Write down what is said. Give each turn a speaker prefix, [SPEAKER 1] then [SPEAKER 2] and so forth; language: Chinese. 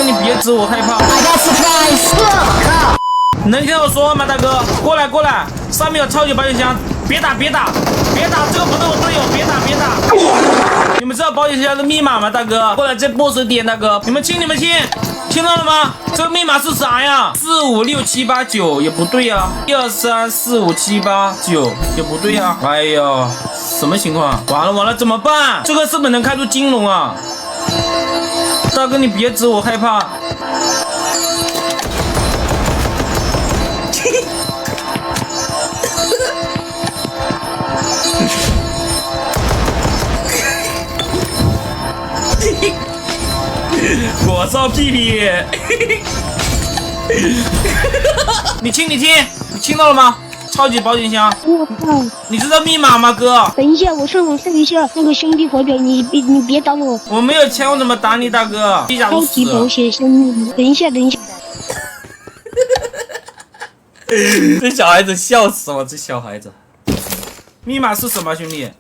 [SPEAKER 1] 你别指我害怕。能听我说话吗，大哥？过来过来，上面有超级保险箱，别打别打别打，这个不是我队友，别打别打。你们知道保险箱的密码吗，大哥？过来这boss点，大哥，你们听听到了吗？这个密码是啥呀？456789也不对呀，1234578也不对呀。哎呀，什么情况？完了怎么办？这个是不是能开出金龙啊？大哥你别指我害怕。我操屁屁！你听到了吗？超级保险箱，
[SPEAKER 2] 我靠！
[SPEAKER 1] 你知道密码吗，哥？
[SPEAKER 2] 等一下，我上网搜一下那个兄弟火表，你别打我。
[SPEAKER 1] 我没有钱，我怎么打你，大哥？一下
[SPEAKER 2] 超
[SPEAKER 1] 都死了。
[SPEAKER 2] 级保险箱密码，等一下。
[SPEAKER 1] 这小孩子笑死我！这小孩子，密码是什么，兄弟？